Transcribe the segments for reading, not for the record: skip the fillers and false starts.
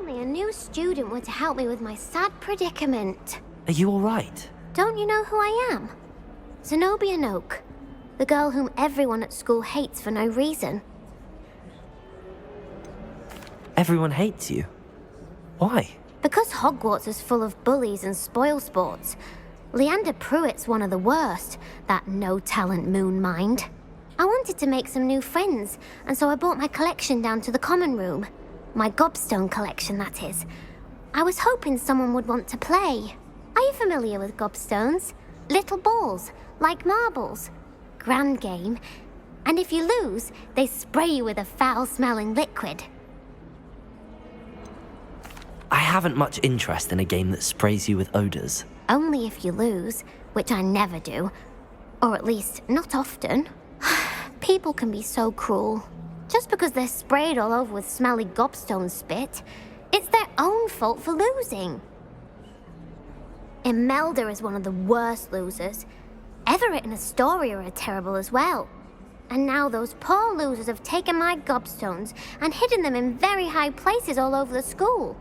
only a new student were to help me with my sad predicament. Are you alright? Don't you know who I am? Zenobia Noak, the girl whom everyone at school hates for no reason. Everyone hates you. Why? Because Hogwarts is full of bullies and spoilsports. Leander Pruitt's one of the worst, that no-talent moon mind. I wanted to make some new friends, and so I brought my collection down to the common room. My gobstone collection, that is. I was hoping someone would want to play. Are you familiar with gobstones? Little balls, like marbles. Grand game. And if you lose, they spray you with a foul-smelling liquid. I haven't much interest in a game that sprays you with odors. Only if you lose, which I never do. Or at least, not often. People can be so cruel. Just because they're sprayed all over with smelly gobstone spit, it's their own fault for losing. Imelda is one of the worst losers. Everett and Astoria are terrible as well. And now those poor losers have taken my gobstones and hidden them in very high places all over the school.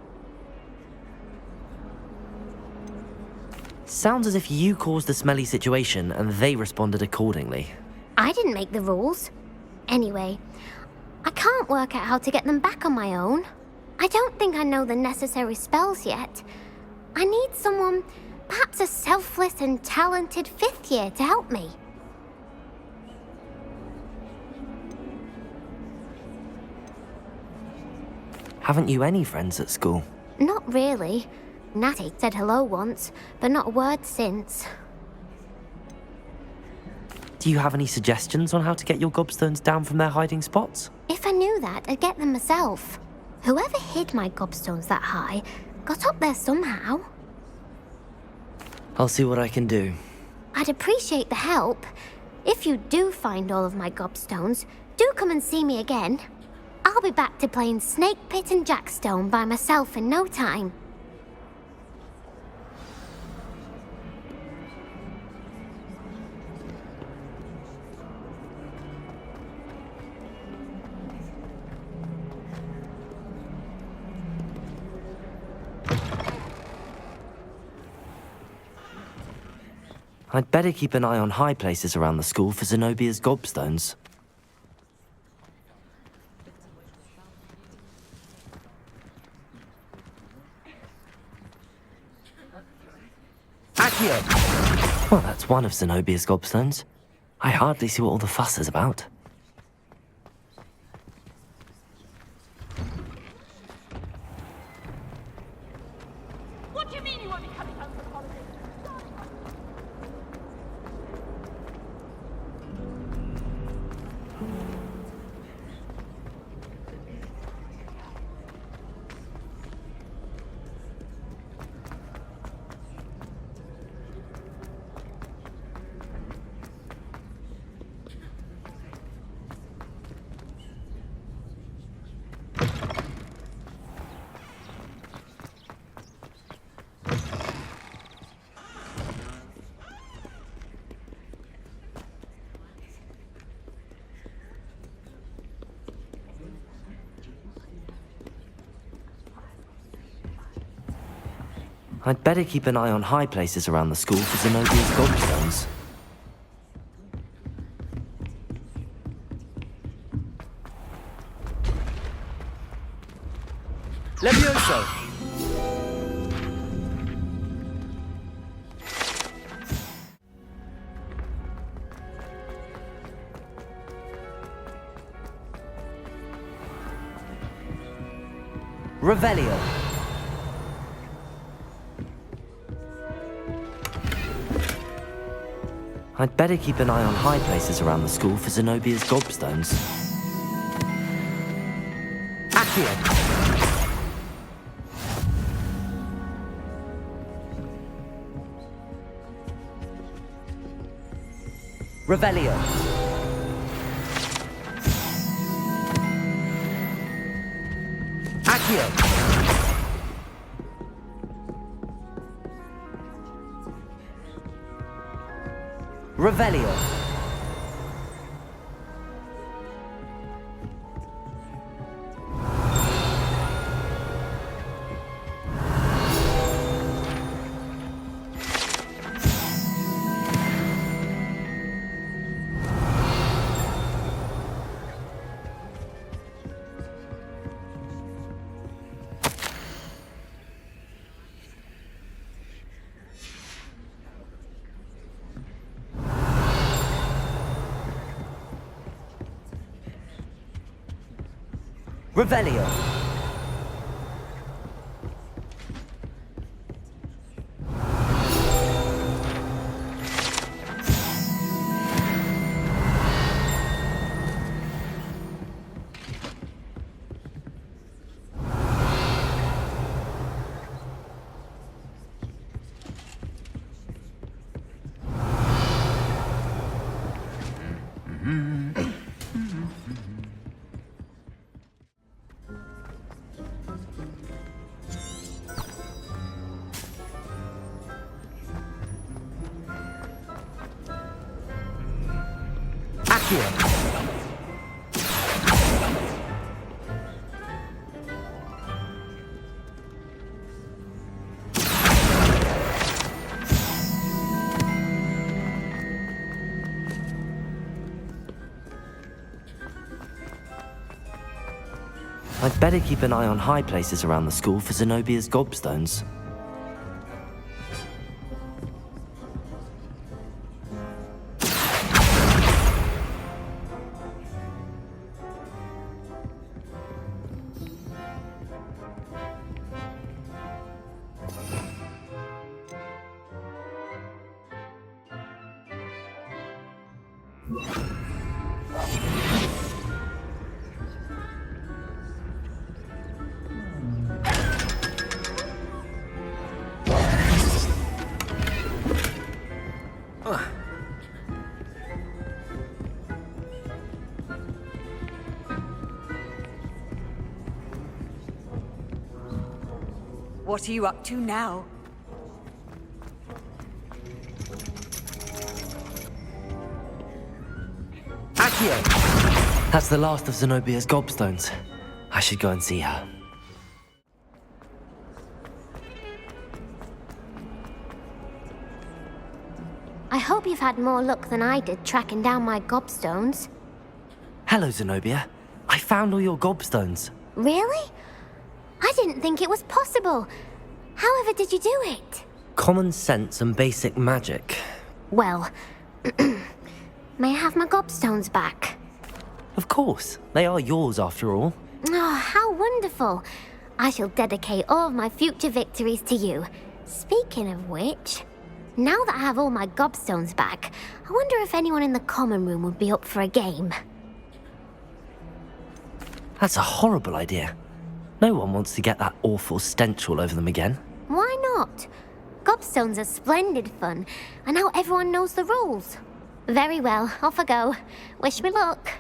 Sounds as if you caused the smelly situation and they responded accordingly. I didn't make the rules. Anyway, I can't work out how to get them back on my own. I don't think I know the necessary spells yet. I need someone, perhaps a selfless and talented fifth year to help me. Haven't you any friends at school? Not really. Natty said hello once, but not a word since. Do you have any suggestions on how to get your gobstones down from their hiding spots? If I knew that, I'd get them myself. Whoever hid my gobstones that high got up there somehow. I'll see what I can do. I'd appreciate the help. If you do find all of my gobstones, do come and see me again. I'll be back to playing Snake Pit and Jackstone by myself in no time. I'd better keep an eye on high places around the school for Zenobia's gobstones. Accio! Well, that's one of Zenobia's gobstones. I hardly see what all the fuss is about. What do you mean you won't be coming home for the holidays? I'd better keep an eye on high places around the school for Zenobia's gobstones. Levioso! Revelio! I'd better keep an eye on high places around the school for Zenobia's gobstones. Accio! Revelio! Accio! Revelio. Revelio. I'd better keep an eye on high places around the school for Zenobia's gobstones. What are you up to now? Accio! That's the last of Zenobia's gobstones. I should go and see her. I hope you've had more luck than I did tracking down my gobstones. Hello, Zenobia. I found all your gobstones. Really? I didn't think it was possible. However did you do it? Common sense and basic magic. Well, may I have my gobstones back? Of course. They are yours after all. Oh, how wonderful. I shall dedicate all of my future victories to you. Speaking of which, now that I have all my gobstones back, I wonder if anyone in the common room would be up for a game. That's a horrible idea. No one wants to get that awful stench all over them again. Why not? Gobstones are splendid fun, and now everyone knows the rules. Very well, off I go. Wish me luck.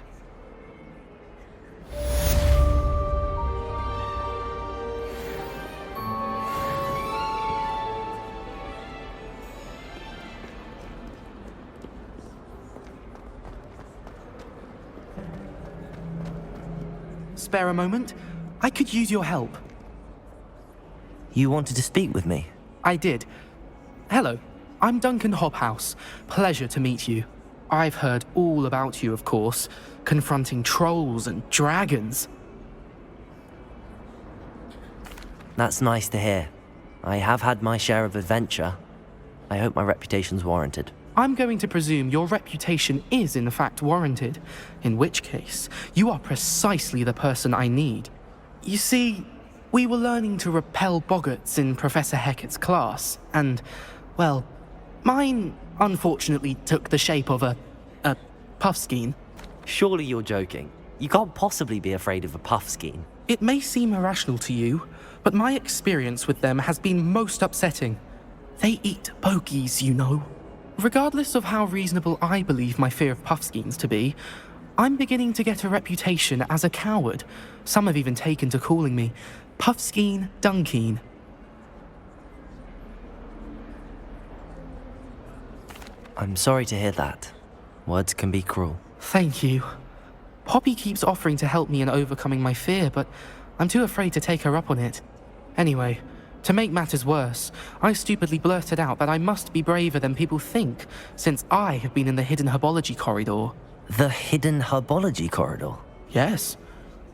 Spare a moment? I could use your help. You wanted to speak with me? I did. Hello, I'm Duncan Hobhouse. Pleasure to meet you. I've heard all about you, of course, confronting trolls and dragons. That's nice to hear. I have had my share of adventure. I hope my reputation's warranted. I'm going to presume your reputation is in fact warranted, in which case, you are precisely the person I need. You see, we were learning to repel boggarts in Professor Hecat's class, and, well, mine unfortunately took the shape of a puffskein. Surely you're joking. You can't possibly be afraid of a puffskein. It may seem irrational to you, but my experience with them has been most upsetting. They eat bogies, you know. Regardless of how reasonable I believe my fear of puffskeins to be, I'm beginning to get a reputation as a coward. Some have even taken to calling me Puffskeen Dunkeen. I'm sorry to hear that. Words can be cruel. Thank you. Poppy keeps offering to help me in overcoming my fear, but I'm too afraid to take her up on it. Anyway, to make matters worse, I stupidly blurted out that I must be braver than people think, since I have been in the hidden herbology corridor. The hidden herbology corridor? Yes.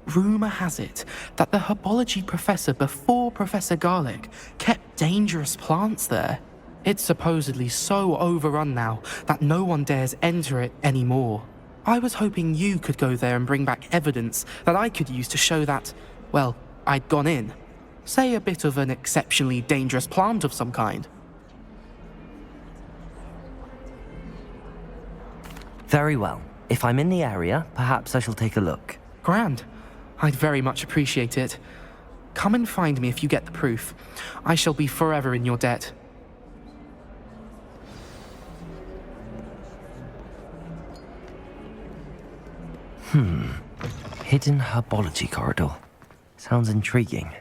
Rumour has it that the herbology professor before Professor Garlic kept dangerous plants there. It's supposedly so overrun now that no one dares enter it anymore. I was hoping you could go there and bring back evidence that I could use to show that, well, I'd gone in. Say a bit of an exceptionally dangerous plant of some kind. Very well. If I'm in the area, perhaps I shall take a look. Grand. I'd very much appreciate it. Come and find me if you get the proof. I shall be forever in your debt. Hidden herbology corridor. Sounds intriguing.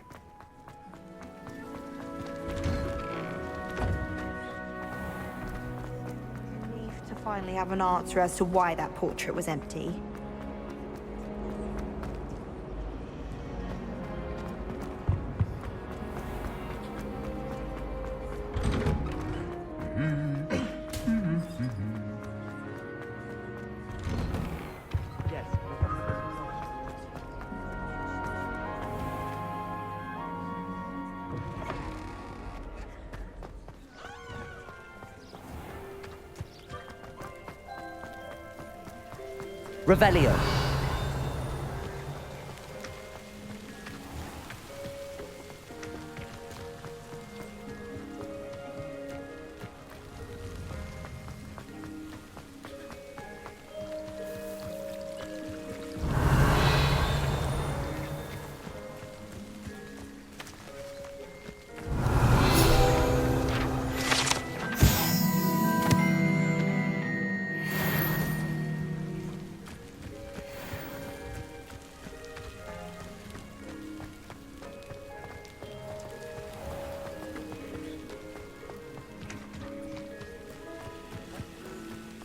Relief to finally have an answer as to why that portrait was empty. Revelio.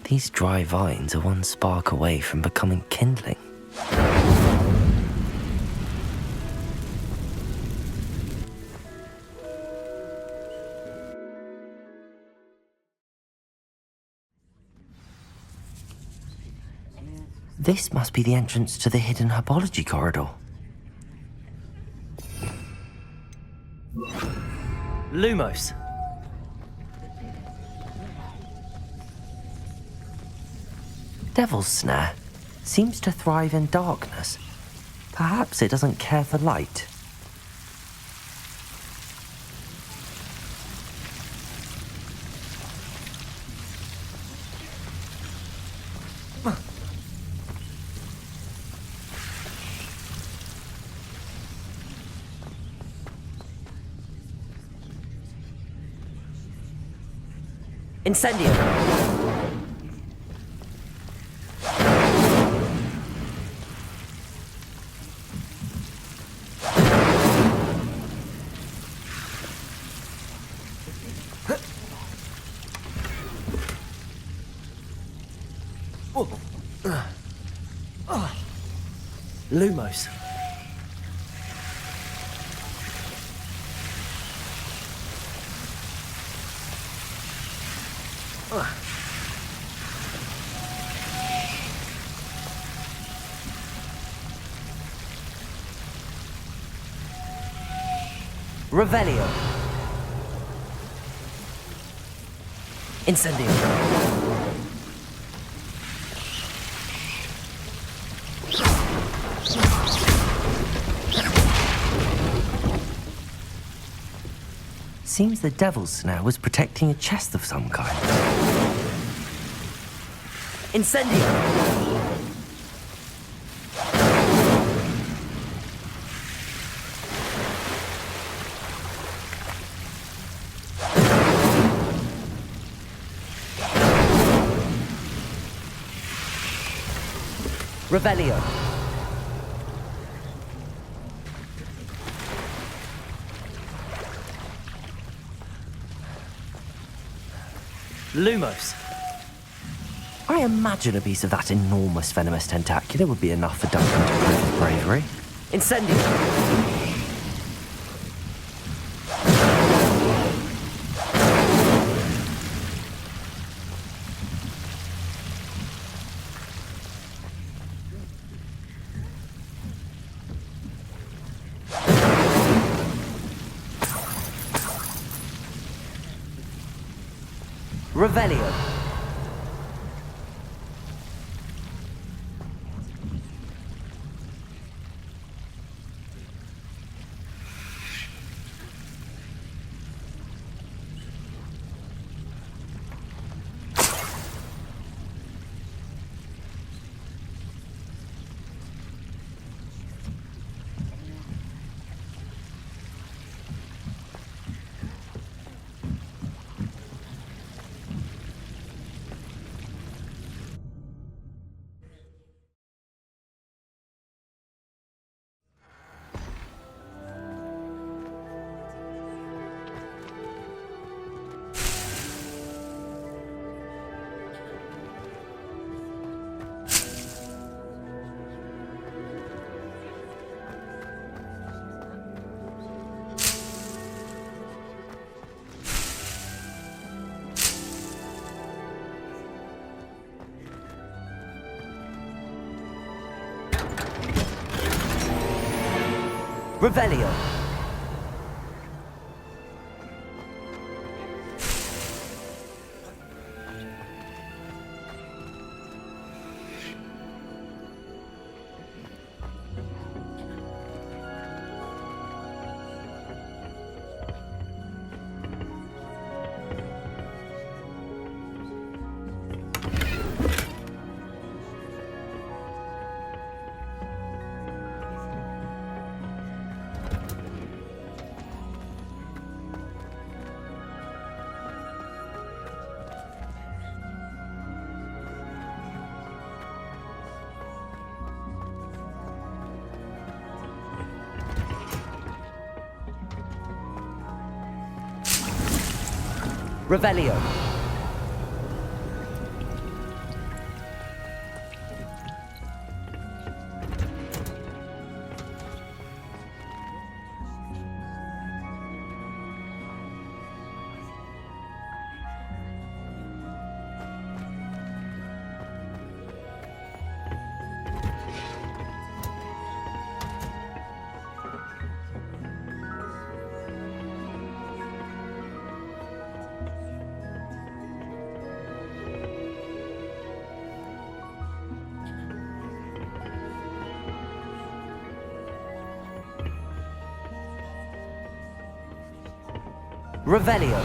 These dry vines are one spark away from becoming kindling. This must be the entrance to the hidden herbology corridor. Lumos. Devil's Snare seems to thrive in darkness. Perhaps it doesn't care for light. Incendio. Lumos. Revelio. Incendio. Seems the Devil's Snare was protecting a chest of some kind. Incendio! Revelio. Lumos. I imagine a piece of that enormous venomous tentacula would be enough for Duncan to prove his bravery. Incendio. Revelio. Revelio. Revelio. Revelio.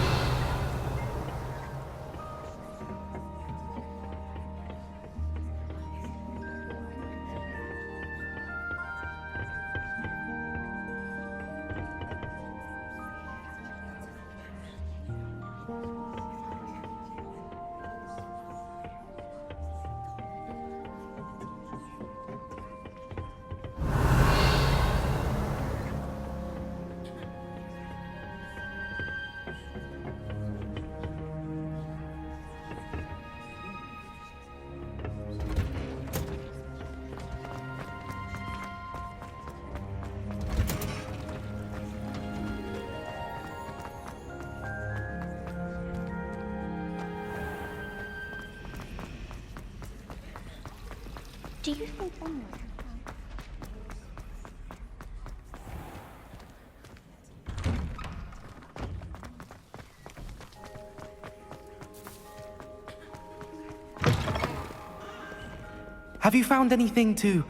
Do you think onward? Have you found anything to,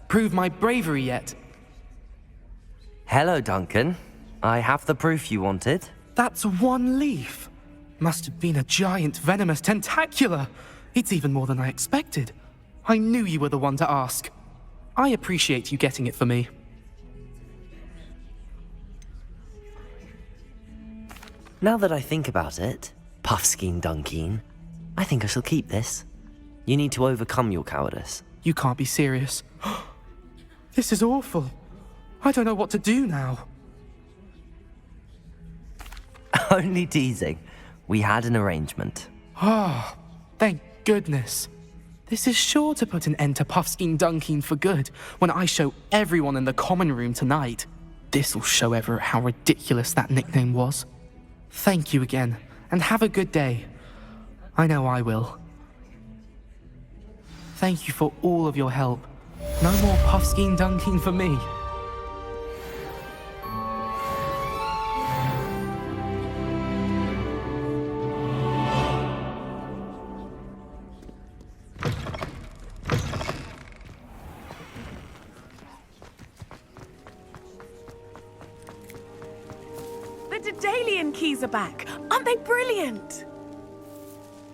prove my bravery yet? Hello, Duncan. I have the proof you wanted. That's one leaf. Must have been a giant venomous tentacula. It's even more than I expected. I knew you were the one to ask. I appreciate you getting it for me. Now that I think about it, Puffskein Dunkeen, I think I shall keep this. You need to overcome your cowardice. You can't be serious. This is awful. I don't know what to do now. Only teasing. We had an arrangement. Ah, thank goodness. This is sure to put an end to Puffskein Dunkeen for good when I show everyone in the common room tonight. This'll show Everett how ridiculous that nickname was. Thank you again, and have a good day. I know I will. Thank you for all of your help. No more Puffskein Dunkeen for me. The Daedalian keys are back. Aren't they brilliant?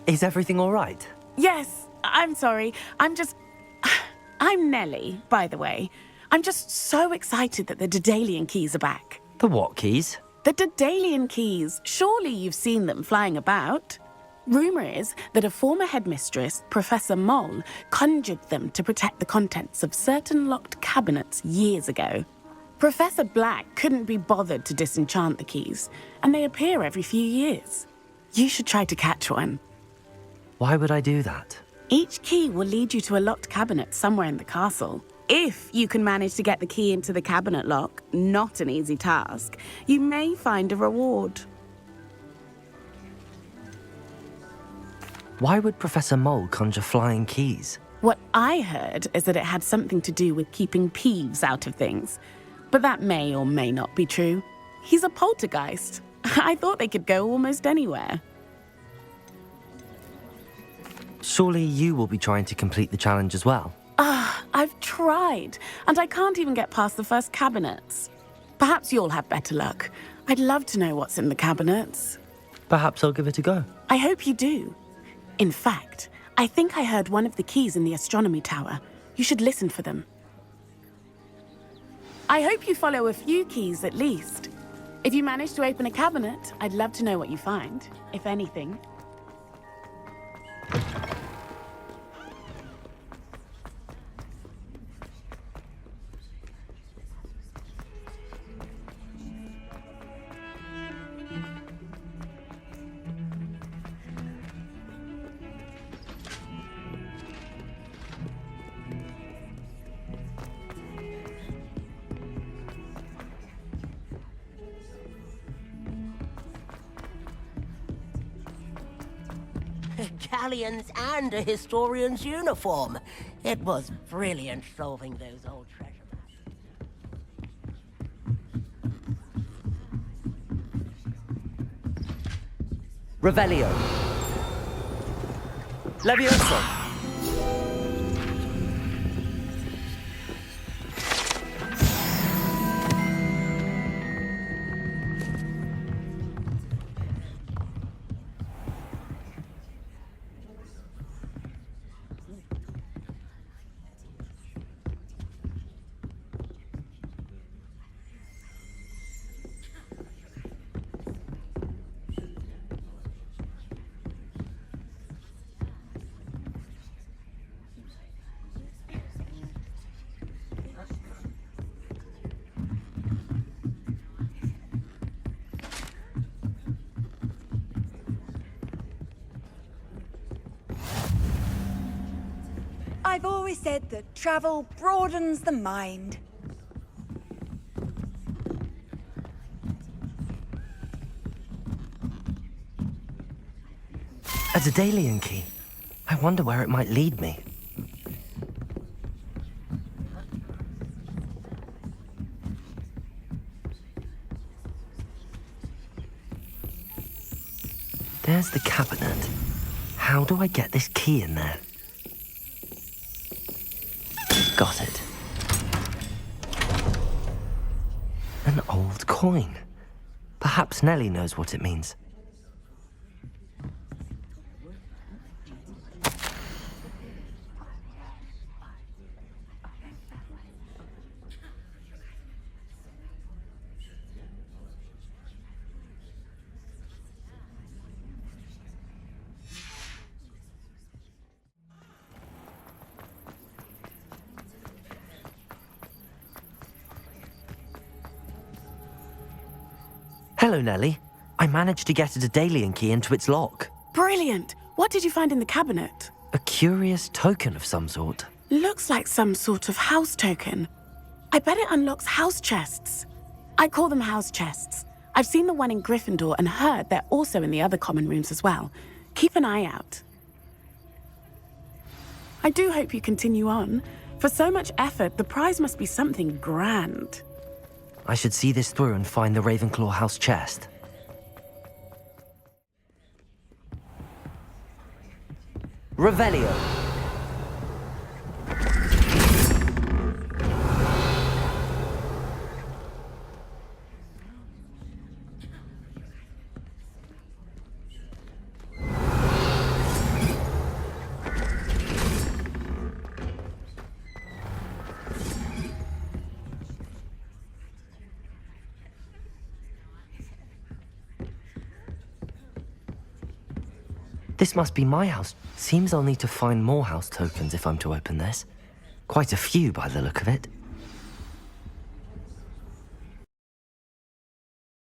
Is everything all right? Yes, I'm sorry. I'm Nellie, by the way. I'm just so excited that the Daedalian keys are back. The what keys? The Daedalian keys. Surely you've seen them flying about. Rumour is that a former headmistress, Professor Moll, conjured them to protect the contents of certain locked cabinets years ago. Professor Black couldn't be bothered to disenchant the keys, and they appear every few years. You should try to catch one. Why would I do that? Each key will lead you to a locked cabinet somewhere in the castle. If you can manage to get the key into the cabinet lock, not an easy task, you may find a reward. Why would Professor Moll conjure flying keys? What I heard is that it had something to do with keeping Peeves out of things. but that may or may not be true. He's a poltergeist. I thought they could go almost anywhere. Surely you will be trying to complete the challenge as well. I've tried, and I can't even get past the first cabinets. Perhaps you'll have better luck. I'd love to know what's in the cabinets. Perhaps I'll give it a go. I hope you do. In fact, I think I heard one of the keys in the astronomy tower. You should listen for them. I hope you follow a few keys at least. If you manage to open a cabinet, I'd love to know what you find, if anything. Galleons and a historian's uniform. It was brilliant solving those old treasure maps. Revelio. Levioso. I've always said that travel broadens the mind. A Daedalian key. I wonder where it might lead me. There's the cabinet. How do I get this key in there? Got it. An old coin. Perhaps Nellie knows what it means. Hello, Nellie. I managed to get a Daedalian key into its lock. Brilliant! What did you find in the cabinet? A curious token of some sort. Looks like some sort of house token. I bet it unlocks house chests. I call them house chests. I've seen the one in Gryffindor and heard they're also in the other common rooms as well. Keep an eye out. I do hope you continue on. For so much effort, the prize must be something grand. I should see this through and find the Ravenclaw house chest. Revelio. This must be my house. Seems I'll need to find more house tokens if I'm to open this. Quite a few by the look of it.